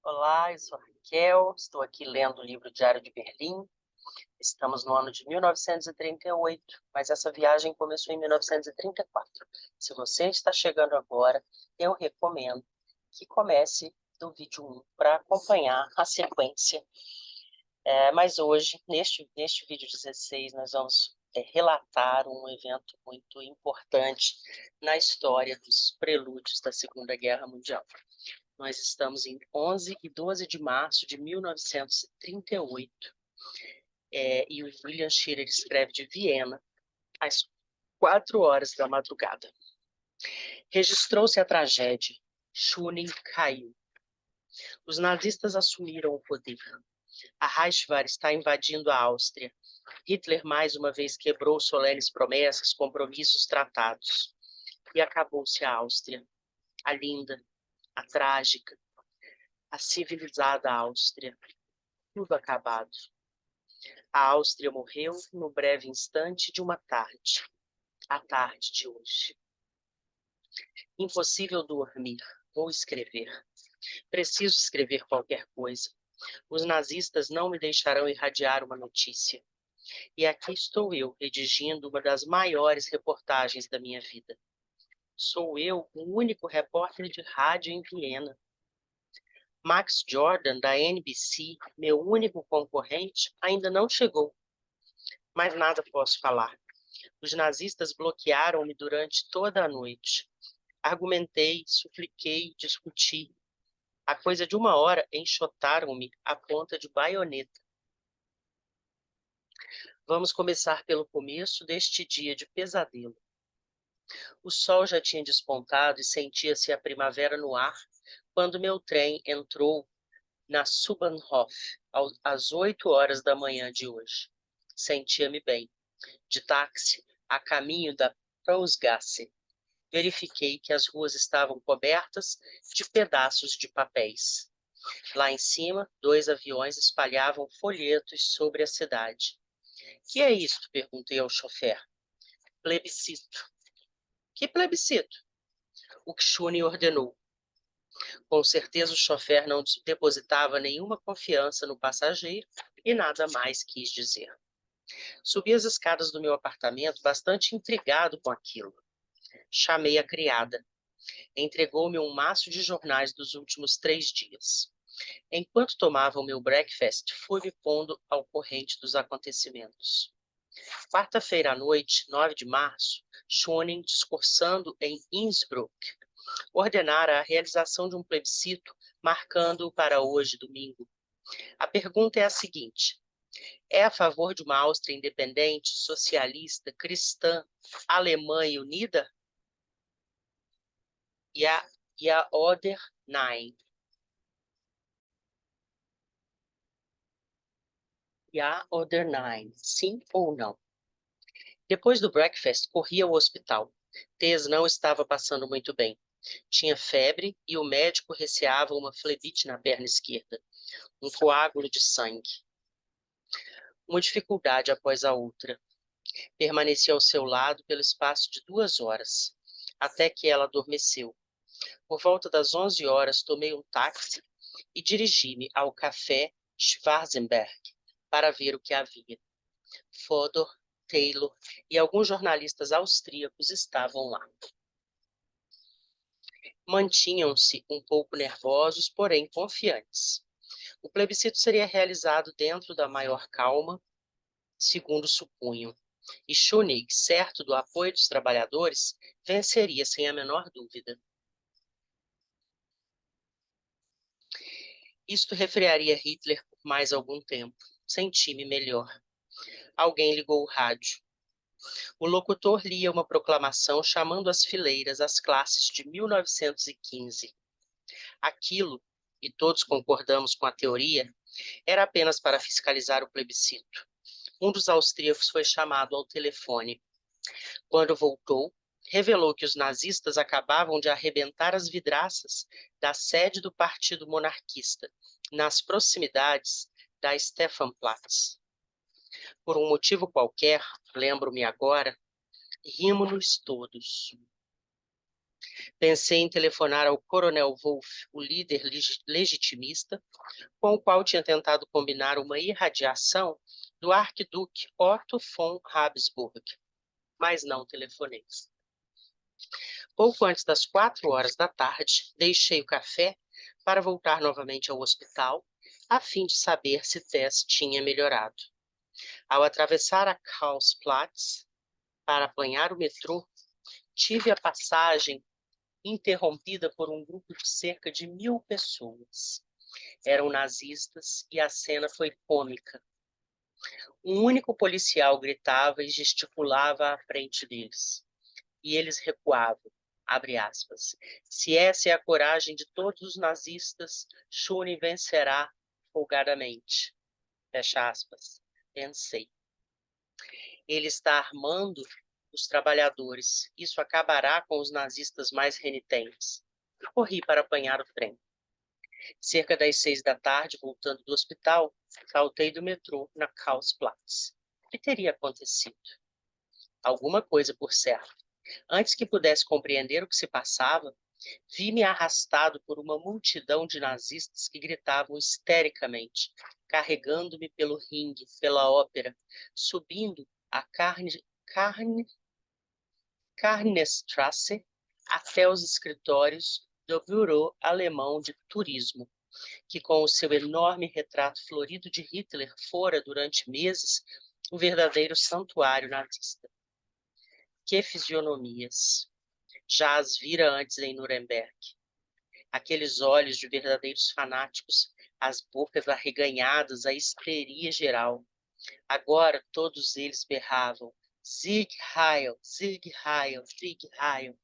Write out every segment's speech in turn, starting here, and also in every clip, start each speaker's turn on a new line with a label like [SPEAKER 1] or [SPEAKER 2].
[SPEAKER 1] Olá, eu sou a Raquel, estou aqui lendo o livro Diário de Berlim. Estamos no ano de 1938, mas essa viagem começou em 1934. Se você está chegando agora, eu recomendo que comece do vídeo 1 para acompanhar a sequência. Mas hoje, neste vídeo 16, nós vamos relatar um evento muito importante na história dos prelúdios da Segunda Guerra Mundial. Nós estamos em 11 e 12 de março de 1938, e o William Shirer escreve de Viena, às 4 horas da madrugada. Registrou-se a tragédia. Schunnen caiu. Os nazistas assumiram o poder. A Reichswehr está invadindo a Áustria. Hitler mais uma vez quebrou solenes promessas, compromissos, tratados. E acabou-se a Áustria. A linda, a trágica, a civilizada Áustria. Tudo acabado. A Áustria morreu no breve instante de uma tarde, a tarde de hoje. Impossível dormir, vou escrever. Preciso escrever qualquer coisa. Os nazistas não me deixarão irradiar uma notícia. E aqui estou eu, redigindo uma das maiores reportagens da minha vida. Sou eu o único repórter de rádio em Viena. Max Jordan, da NBC, meu único concorrente, ainda não chegou. Mas nada posso falar. Os nazistas bloquearam-me durante toda a noite. Argumentei, supliquei, discuti. A coisa de uma hora, enxotaram-me à ponta de baioneta. Vamos começar pelo começo deste dia de pesadelo. O sol já tinha despontado e sentia-se a primavera no ar quando meu trem entrou na Subahnhof às 8 horas da manhã de hoje. Sentia-me bem. De táxi, a caminho da Prosgasse, verifiquei que as ruas estavam cobertas de pedaços de papéis. Lá em cima, 2 aviões espalhavam folhetos sobre a cidade. Que é isto? Perguntei ao chofer. Plebiscito. Que plebiscito? O que Schunnen ordenou. Com certeza o chofer não depositava nenhuma confiança no passageiro e nada mais quis dizer. Subi as escadas do meu apartamento bastante intrigado com aquilo. Chamei a criada. Entregou-me um maço de jornais dos últimos 3 dias. Enquanto tomava o meu breakfast, fui me pondo ao corrente dos acontecimentos. Quarta-feira à noite, 9 de março, Schoening, discursando em Innsbruck, ordenara a realização de um plebiscito, marcando-o para hoje, domingo. A pergunta é a seguinte: é a favor de uma Áustria independente, socialista, cristã, alemã e unida? Ja oder nein? Ja oder nein? Sim ou não? Depois do breakfast, corri ao hospital. Tess não estava passando muito bem. Tinha febre e o médico receava uma flebite na perna esquerda, um coágulo de sangue. Uma dificuldade após a outra. Permaneci ao seu lado pelo espaço de 2 horas, até que ela adormeceu. Por volta das 11 horas, tomei um táxi e dirigi-me ao café Schwarzenberg para ver o que havia. Fodor, Taylor e alguns jornalistas austríacos estavam lá. Mantinham-se um pouco nervosos, porém confiantes. O plebiscito seria realizado dentro da maior calma, segundo supunham, e Schunig, certo do apoio dos trabalhadores, venceria sem a menor dúvida. Isto refrearia Hitler por mais algum tempo. Senti-me melhor. Alguém ligou o rádio. O locutor lia uma proclamação chamando às fileiras as classes de 1915. Aquilo, e todos concordamos com a teoria, era apenas para fiscalizar o plebiscito. Um dos austríacos foi chamado ao telefone. Quando voltou, revelou que os nazistas acabavam de arrebentar as vidraças da sede do Partido Monarquista, nas proximidades da Stefanplatz. Por um motivo qualquer, lembro-me agora, rimos-nos todos. Pensei em telefonar ao Coronel Wolff, o líder legitimista, com o qual tinha tentado combinar uma irradiação do arquiduque Otto von Habsburg, mas não telefonei. Pouco antes das 4 horas da tarde, deixei o café para voltar novamente ao hospital, a fim de saber se Tess tinha melhorado. Ao atravessar a Karlsplatz para apanhar o metrô, tive a passagem interrompida por um grupo de cerca de 1000 pessoas. Eram nazistas e a cena foi cômica. Um único policial gritava e gesticulava à frente deles. E eles recuavam, abre aspas. Se essa é a coragem de todos os nazistas, Schumann vencerá folgadamente. Fecha aspas. Pensei. Ele está armando os trabalhadores. Isso acabará com os nazistas mais renitentes. Corri para apanhar o trem. Cerca das 6 da tarde, voltando do hospital, saltei do metrô na Karlsplatz. O que teria acontecido? Alguma coisa, por certo. Antes que pudesse compreender o que se passava, vi-me arrastado por uma multidão de nazistas que gritavam histericamente, carregando-me pelo ringue, pela ópera, subindo a Karnestrasse até os escritórios do Bureau Alemão de Turismo, que com o seu enorme retrato florido de Hitler fora, durante meses, o verdadeiro santuário nazista. Que fisionomias! Já as vira antes em Nuremberg. Aqueles olhos de verdadeiros fanáticos, as bocas arreganhadas, a histeria geral. Agora todos eles berravam: Sieg Heil, Sieg Heil, Sieg Heil,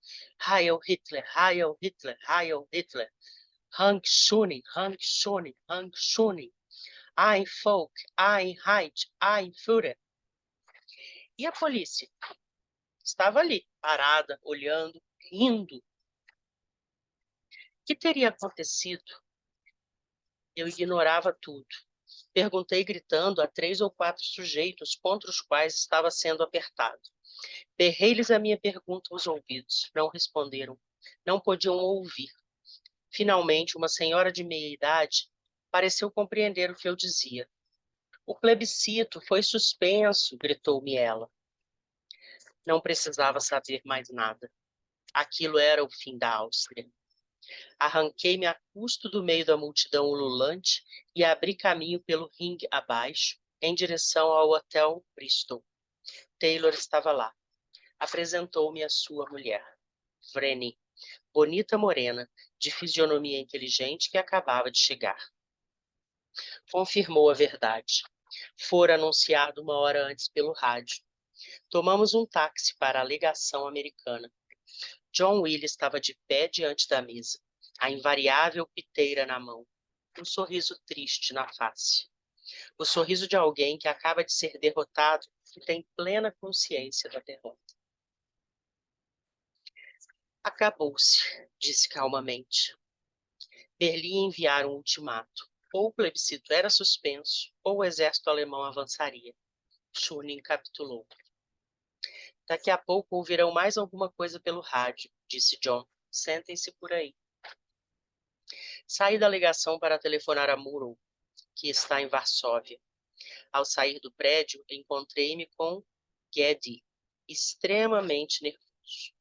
[SPEAKER 1] Heil Hitler, Heil Hitler, Heil Hitler, Hang Schumann, Hang Schumann, Hang Schumann, Ein Volk, Ein Reich, Ein Führer. E a polícia? Estava ali, parada, olhando, rindo. O que teria acontecido? Eu ignorava tudo. Perguntei gritando a 3 ou 4 sujeitos contra os quais estava sendo apertado. Berrei-lhes a minha pergunta aos ouvidos. Não responderam. Não podiam ouvir. Finalmente, uma senhora de meia idade pareceu compreender o que eu dizia. O plebiscito foi suspenso, gritou-me ela. Não precisava saber mais nada. Aquilo era o fim da Áustria. Arranquei-me a custo do meio da multidão ululante e abri caminho pelo ringue abaixo, em direção ao Hotel Bristol. Taylor estava lá. Apresentou-me a sua mulher, Vreni, bonita morena, de fisionomia inteligente, que acabava de chegar. Confirmou a verdade. Fora anunciado 1 hora antes pelo rádio. Tomamos um táxi para a legação americana. John Will estava de pé diante da mesa, a invariável piteira na mão, um sorriso triste na face. O sorriso de alguém que acaba de ser derrotado e tem plena consciência da derrota. Acabou-se, disse calmamente. Berlim enviara um ultimato. Ou o plebiscito era suspenso, ou o exército alemão avançaria. Schumann capitulou. Daqui a pouco ouvirão mais alguma coisa pelo rádio, disse John. Sentem-se por aí. Saí da ligação para telefonar a Murrow, que está em Varsóvia. Ao sair do prédio, encontrei-me com Geddy, extremamente nervoso.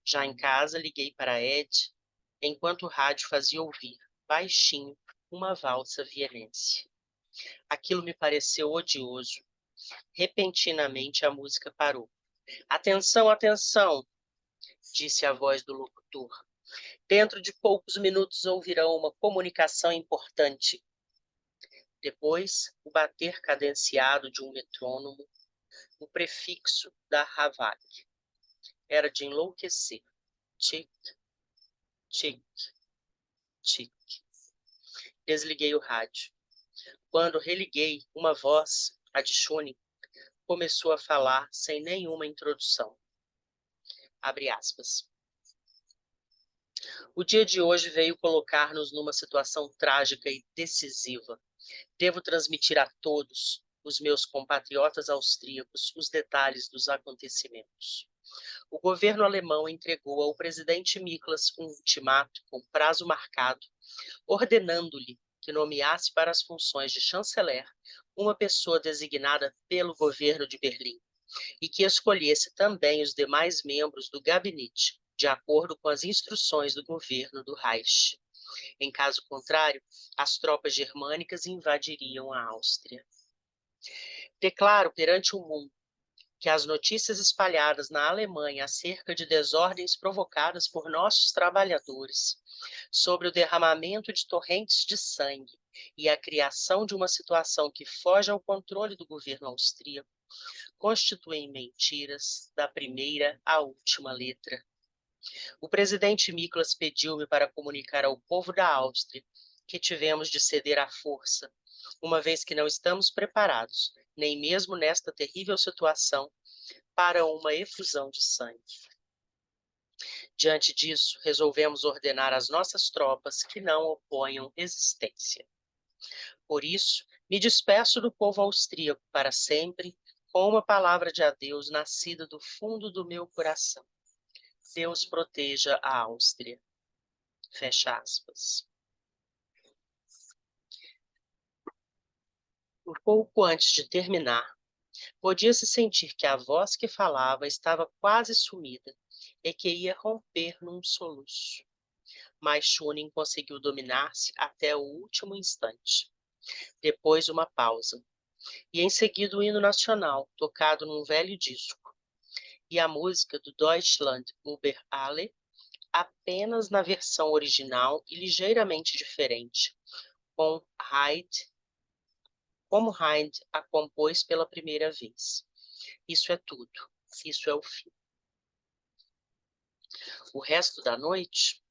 [SPEAKER 1] Já em casa, liguei para Ed, enquanto o rádio fazia ouvir, baixinho, uma valsa vienense. Aquilo me pareceu odioso. Repentinamente, a música parou. Atenção, atenção, disse a voz do locutor. Dentro de poucos minutos ouvirão uma comunicação importante. Depois, o bater cadenciado de um metrônomo, o prefixo da Havak. Era de enlouquecer. Tic, tic, tic. Desliguei o rádio. Quando religuei, uma voz, a de Schumann, começou a falar sem nenhuma introdução. Abre aspas. O dia de hoje veio colocar-nos numa situação trágica e decisiva. Devo transmitir a todos, os meus compatriotas austríacos, os detalhes dos acontecimentos. o governo alemão entregou ao presidente Miklas um ultimato com prazo marcado, ordenando-lhe que nomeasse para as funções de chanceler uma pessoa designada pelo governo de Berlim e que escolhesse também os demais membros do gabinete, de acordo com as instruções do governo do Reich. Em caso contrário, as tropas germânicas invadiriam a Áustria. Declaro perante o mundo que as notícias espalhadas na Alemanha acerca de desordens provocadas por nossos trabalhadores, sobre o derramamento de torrentes de sangue e a criação de uma situação que foge ao controle do governo austríaco, constituem mentiras da primeira à última letra. O presidente Miklas pediu-me para comunicar ao povo da Áustria que tivemos de ceder à força, uma vez que não estamos preparados, nem mesmo nesta terrível situação, para uma efusão de sangue. Diante disso, resolvemos ordenar às nossas tropas que não oponham resistência. Por isso, me despeço do povo austríaco para sempre, com uma palavra de adeus nascida do fundo do meu coração. Deus proteja a Áustria. Fecha aspas. Um pouco antes de terminar, podia-se sentir que a voz que falava estava quase sumida e que ia romper num soluço. Mas Schumann conseguiu dominar-se até o último instante. Depois uma pausa, e em seguida o hino nacional, tocado num velho disco, e a música do Deutschland über alle, apenas na versão original e ligeiramente diferente, como Haydn a compôs pela primeira vez. Isso é tudo, isso é o fim. O resto da noite,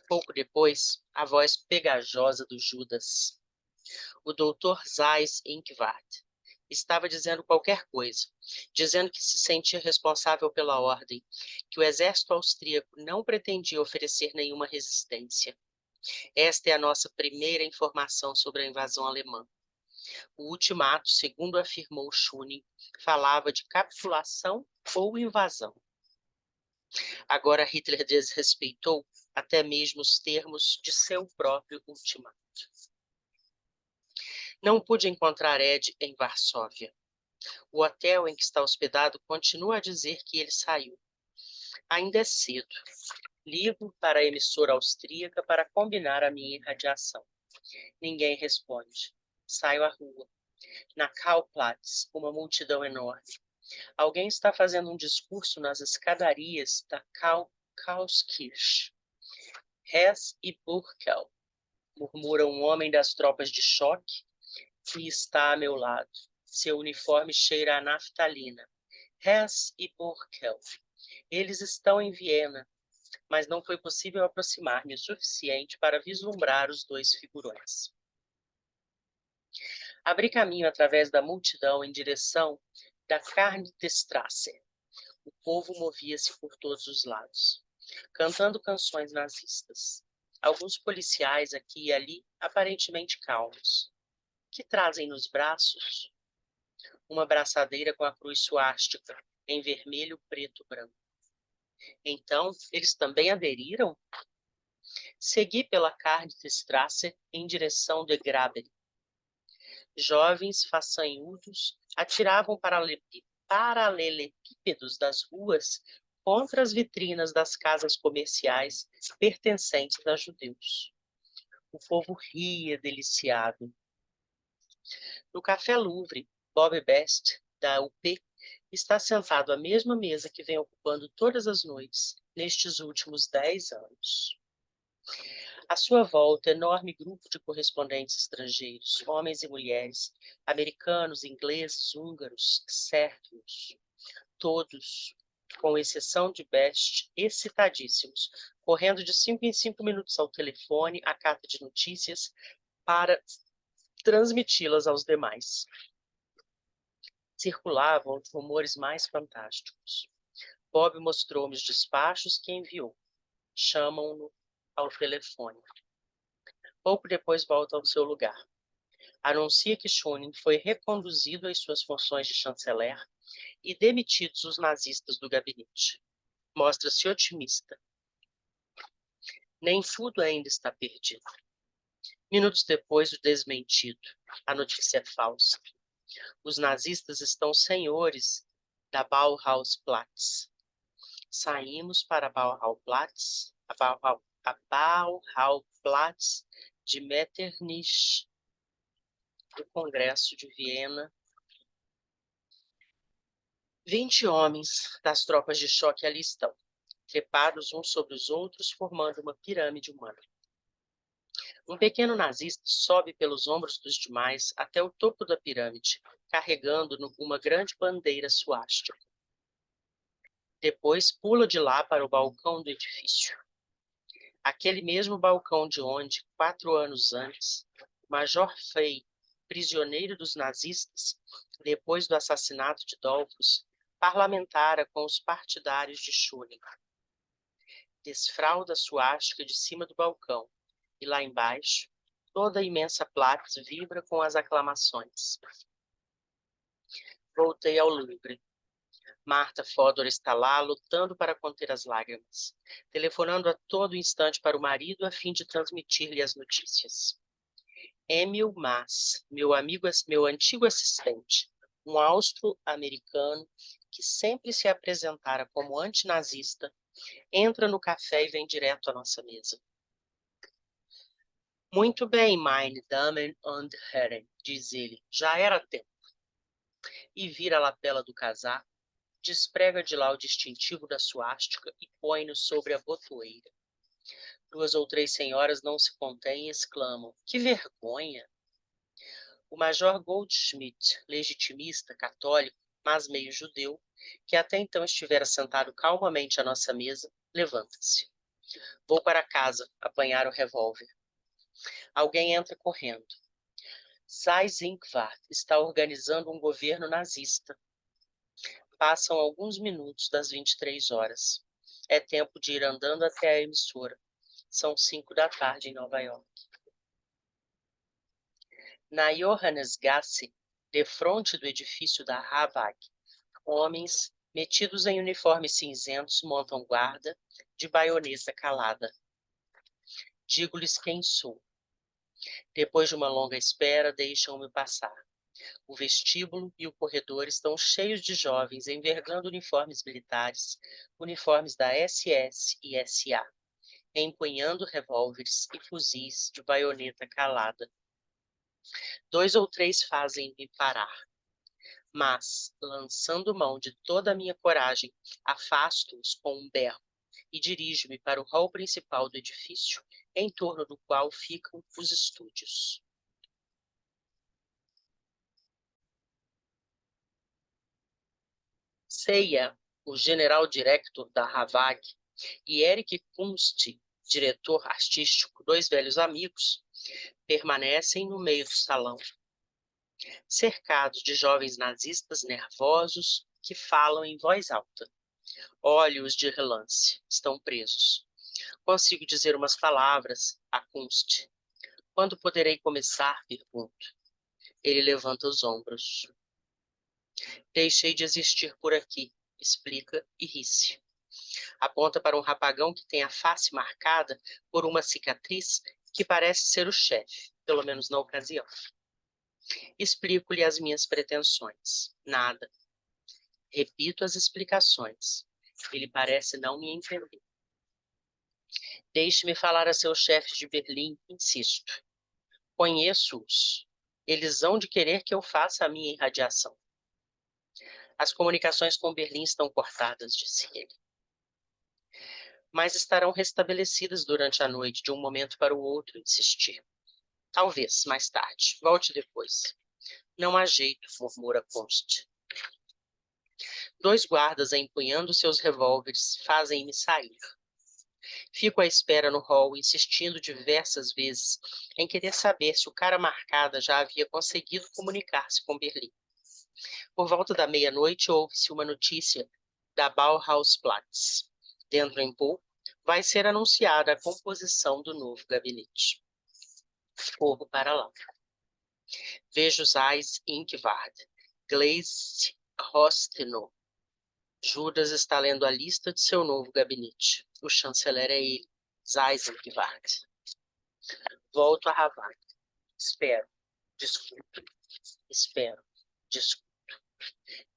[SPEAKER 1] pouco depois, a voz pegajosa do Judas. O doutor Zeiss Inquart estava dizendo qualquer coisa, dizendo que se sentia responsável pela ordem, que o exército austríaco não pretendia oferecer nenhuma resistência. Esta é a nossa primeira informação sobre a invasão alemã. O ultimato, segundo afirmou Schumann, falava de capitulação ou invasão. Agora Hitler desrespeitou até mesmo os termos de seu próprio ultimato. Não pude encontrar Ed em Varsóvia. O hotel em que está hospedado continua a dizer que ele saiu. Ainda é cedo. Ligo para a emissora austríaca para combinar a minha irradiação. Ninguém responde. Saio à rua. Na Karlplatz, uma multidão enorme. Alguém está fazendo um discurso nas escadarias da Karlskirche. Hess e Burkel, murmura um homem das tropas de choque que está a meu lado. Seu uniforme cheira a naftalina. Hess e Burkel. Eles estão em Viena, mas não foi possível aproximar-me o suficiente para vislumbrar os dois figurões. Abri caminho através da multidão em direção da Karl-Straße. O povo movia-se por todos os lados, cantando canções nazistas. Alguns policiais aqui e ali, aparentemente calmos. Que trazem nos braços? Uma braçadeira com a cruz suástica, em vermelho, preto, branco. Então, eles também aderiram? Segui pela Karl-Straße em direção de Graben. Jovens façanhudos atiravam paralelepípedos das ruas contra as vitrinas das casas comerciais pertencentes a judeus. O povo ria deliciado. No Café Louvre, Bob Best, da UP, está sentado à mesma mesa que vem ocupando todas as noites nestes últimos 10 anos. À sua volta, enorme grupo de correspondentes estrangeiros, homens e mulheres, americanos, ingleses, húngaros, sérvios, todos, com exceção de Best, excitadíssimos, correndo de 5 em 5 minutos ao telefone a carta de notícias para transmiti-las aos demais. Circulavam os rumores mais fantásticos. Bob mostrou-me os despachos que enviou. Chamam-no ao telefone. Pouco depois volta ao seu lugar. Anuncia que Schumann foi reconduzido às suas funções de chanceler e demitidos os nazistas do gabinete. Mostra-se otimista. Nem tudo ainda está perdido. Minutos depois do desmentido, a notícia é falsa. Os nazistas estão senhores da Bauhausplatz. Saímos para a Bauhauptplatz de Metternich, do Congresso de Viena. 20 homens das tropas de choque ali estão, trepados uns sobre os outros, formando uma pirâmide humana. Um pequeno nazista sobe pelos ombros dos demais até o topo da pirâmide, carregando uma grande bandeira suástica. Depois pula de lá para o balcão do edifício. Aquele mesmo balcão de onde, 4 anos antes, o Major Frey, prisioneiro dos nazistas, depois do assassinato de Dollfuss, parlamentara com os partidários de Schöning. Desfralda a suástica de cima do balcão, e lá embaixo, toda a imensa Platz vibra com as aclamações. Voltei ao Louvre. Marta Fodor está lá, lutando para conter as lágrimas, telefonando a todo instante para o marido a fim de transmitir-lhe as notícias. Emil Maas, meu antigo assistente, um austro-americano que sempre se apresentara como antinazista, entra no café e vem direto à nossa mesa. Muito bem, meine Damen und Herren, diz ele, já era tempo. E vira a lapela do casaco, desprega de lá o distintivo da suástica e põe-no sobre a botoeira. 2 ou 3 senhoras não se contêm e exclamam, que vergonha! O major Goldschmidt, legitimista, católico, mas meio judeu, que até então estivera sentado calmamente à nossa mesa, levanta-se. Vou para casa apanhar o revólver. Alguém entra correndo. Seyss-Inquart está organizando um governo nazista. Passam alguns minutos das 23 horas. É tempo de ir andando até a emissora. São 5 da tarde em Nova York. Na Johannesgasse, defronte do edifício da Havag, homens metidos em uniformes cinzentos montam guarda de baioneta calada. Digo-lhes quem sou. Depois de uma longa espera, deixam-me passar. O vestíbulo e o corredor estão cheios de jovens envergando uniformes militares, uniformes da SS e SA, empunhando revólveres e fuzis de baioneta calada. 2 ou 3 fazem-me parar, mas, lançando mão de toda a minha coragem, afasto-os com um berro e dirijo-me para o hall principal do edifício, em torno do qual ficam os estúdios. Ceia, o general-diretor da Havag, e Eric Kunst, diretor artístico, 2 velhos amigos, permanecem no meio do salão, cercados de jovens nazistas nervosos que falam em voz alta. Olho-os de relance, estão presos. Consigo dizer umas palavras a Kunst. Quando poderei começar? Pergunto. Ele levanta os ombros. Deixei de existir por aqui, explica e ri-se. Aponta para um rapagão que tem a face marcada por uma cicatriz que parece ser o chefe, pelo menos na ocasião. Explico-lhe as minhas pretensões. Nada. Repito as explicações. Ele parece não me entender. Deixe-me falar a seus chefes de Berlim, insisto. Conheço-os. Eles hão de querer que eu faça a minha irradiação. As comunicações com Berlim estão cortadas, disse ele. Mas estarão restabelecidas durante a noite, de um momento para o outro, insisti. Talvez, mais tarde. Volte depois. Não há jeito, murmura Kunst. 2 guardas, empunhando seus revólveres, fazem-me sair. Fico à espera no hall, insistindo diversas vezes em querer saber se o cara marcada já havia conseguido comunicar-se com Berlim. Por volta da meia-noite, ouve-se uma notícia da Bauhausplatz. Dentro em pouco, vai ser anunciada a composição do novo gabinete. Corro para lá. Vejo Seyss-Inquart, Gleisi Rostino. Judas está lendo a lista de seu novo gabinete. O chanceler é ele, Zeisengewalt. Volto a Havana. Espero. Discuto. Espero. Discuto.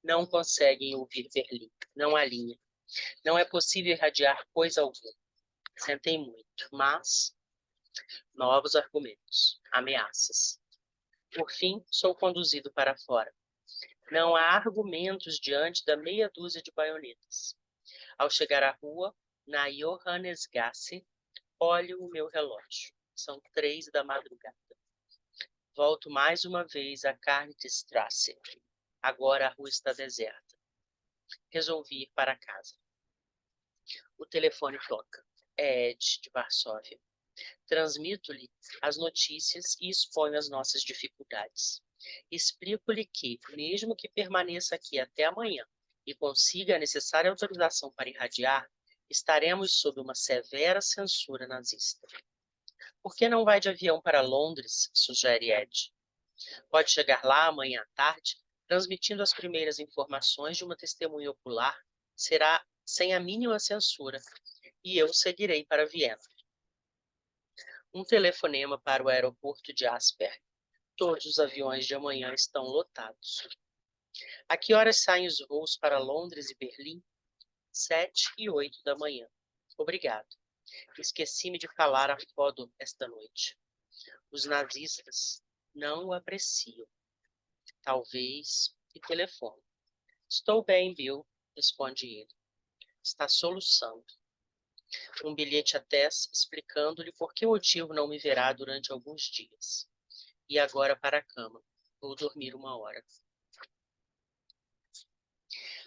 [SPEAKER 1] Não conseguem ouvir Berlim. Não há linha. Não é possível irradiar coisa alguma. Sentei muito, mas novos argumentos, ameaças. Por fim, sou conduzido para fora. Não há argumentos diante da meia dúzia de baionetas. Ao chegar à rua, na Johannesgasse, olho o meu relógio. São 3 da madrugada. Volto mais uma vez à Carnetstrasse. Agora a rua está deserta. Resolvi ir para casa. O telefone toca. É Ed, de Varsóvia. Transmito-lhe as notícias e exponho as nossas dificuldades. Explico-lhe que, mesmo que permaneça aqui até amanhã e consiga a necessária autorização para irradiar, estaremos sob uma severa censura nazista. Por que não vai de avião para Londres? Sugere Ed. Pode chegar lá amanhã à tarde, transmitindo as primeiras informações de uma testemunha ocular. Será sem a mínima censura, e eu seguirei para Viena. Um telefonema para o aeroporto de Asperg. Todos os aviões de amanhã estão lotados. A que horas saem os voos para Londres e Berlim? 7 e 8 da manhã. Obrigado. Esqueci-me de falar a Fodor esta noite. Os nazistas não o apreciam. Talvez e telefone. Estou bem, Bill, responde ele. Está soluçando. Um bilhete a Tess explicando-lhe por que motivo não me verá durante alguns dias. E agora para a cama. Vou dormir 1 hora.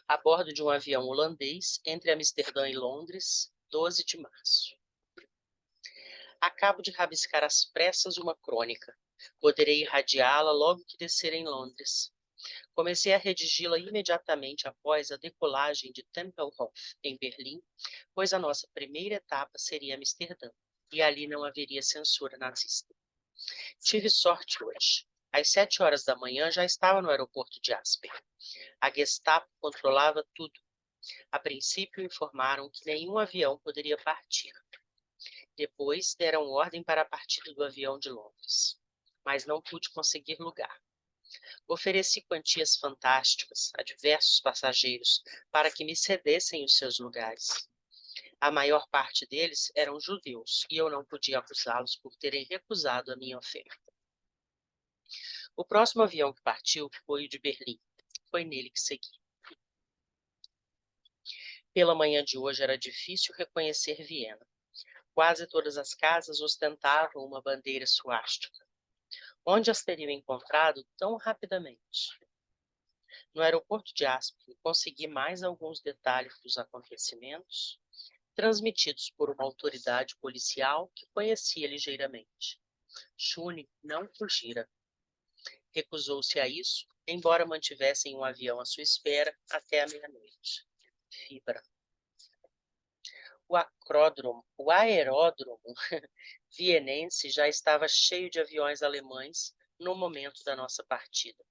[SPEAKER 1] A bordo de um avião holandês, entre Amsterdã e Londres, 12 de março. Acabo de rabiscar às pressas uma crônica. Poderei irradiá-la logo que descer em Londres. Comecei a redigi-la imediatamente após a decolagem de Tempelhof, em Berlim, pois a nossa primeira etapa seria Amsterdã, e ali não haveria censura nazista. Tive sorte hoje. Às 7 horas da manhã já estava no aeroporto de Asper. A Gestapo controlava tudo. A princípio informaram que nenhum avião poderia partir. Depois deram ordem para a partida do avião de Londres. Mas não pude conseguir lugar. Ofereci quantias fantásticas a diversos passageiros para que me cedessem os seus lugares. A maior parte deles eram judeus e eu não podia acusá-los por terem recusado a minha oferta. O próximo avião que partiu foi o de Berlim. Foi nele que segui. Pela manhã de hoje era difícil reconhecer Viena. Quase todas as casas ostentavam uma bandeira suástica. Onde as teriam encontrado tão rapidamente? No aeroporto de Aspen, consegui mais alguns detalhes dos acontecimentos, transmitidos por uma autoridade policial que conhecia ligeiramente. Schune não fugira. Recusou-se a isso, embora mantivessem um avião à sua espera até a meia-noite. Fibra. O aeródromo vienense já estava cheio de aviões alemães no momento da nossa partida.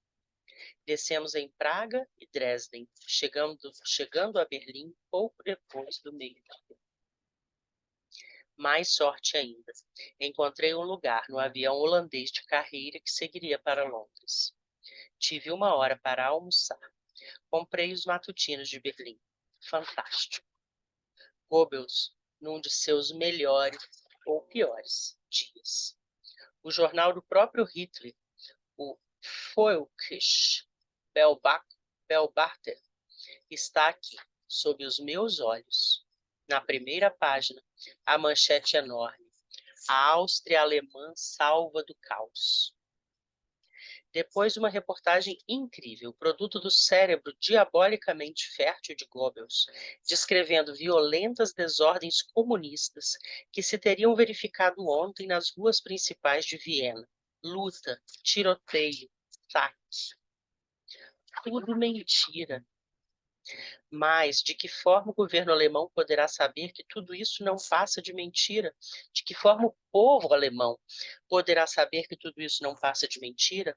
[SPEAKER 1] Descemos em Praga e Dresden, chegando a Berlim pouco depois do meio-dia. Mais sorte ainda. Encontrei um lugar no avião holandês de carreira que seguiria para Londres. Tive 1 hora para almoçar. Comprei os matutinos de Berlim. Fantástico. Goebbels, num de seus melhores ou piores dias. O jornal do próprio Hitler, o Volkische Beobachter, está aqui, sob os meus olhos. Na primeira página, a manchete enorme. A Áustria alemã salva do caos. Depois de uma reportagem incrível, produto do cérebro diabolicamente fértil de Goebbels, descrevendo violentas desordens comunistas que se teriam verificado ontem nas ruas principais de Viena. Luta, tiroteio, saque. Tudo mentira. Mas de que forma o governo alemão poderá saber que tudo isso não passa de mentira? De que forma o povo alemão poderá saber que tudo isso não passa de mentira?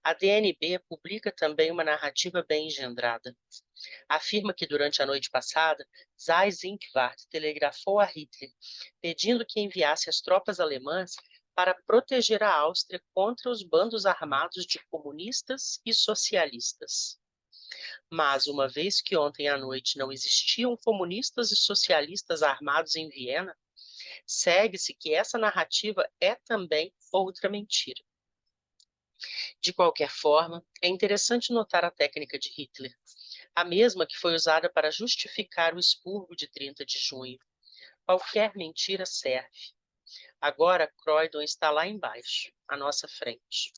[SPEAKER 1] A DNB publica também uma narrativa bem engendrada. Afirma que durante a noite passada, Seyss-Inquart telegrafou a Hitler, pedindo que enviasse as tropas alemãs para proteger a Áustria contra os bandos armados de comunistas e socialistas. Mas, uma vez que ontem à noite não existiam comunistas e socialistas armados em Viena, segue-se que essa narrativa é também outra mentira. De qualquer forma, é interessante notar a técnica de Hitler, a mesma que foi usada para justificar o expurgo de 30 de junho. Qualquer mentira serve. Agora, Croydon está lá embaixo, à nossa frente.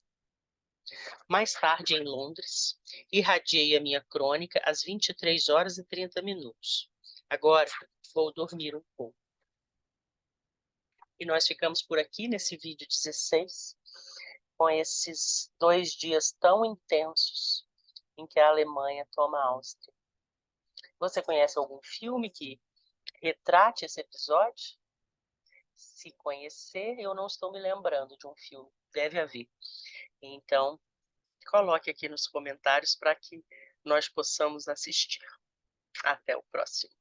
[SPEAKER 1] Mais tarde, em Londres, irradiei a minha crônica às 23h30. Agora, vou dormir um pouco. E nós ficamos por aqui nesse vídeo 16, com esses 2 dias tão intensos em que a Alemanha toma a Áustria. Você conhece algum filme que retrate esse episódio? Se conhecer, eu não estou me lembrando de um filme. Deve haver. Então, coloque aqui nos comentários para que nós possamos assistir. Até o próximo.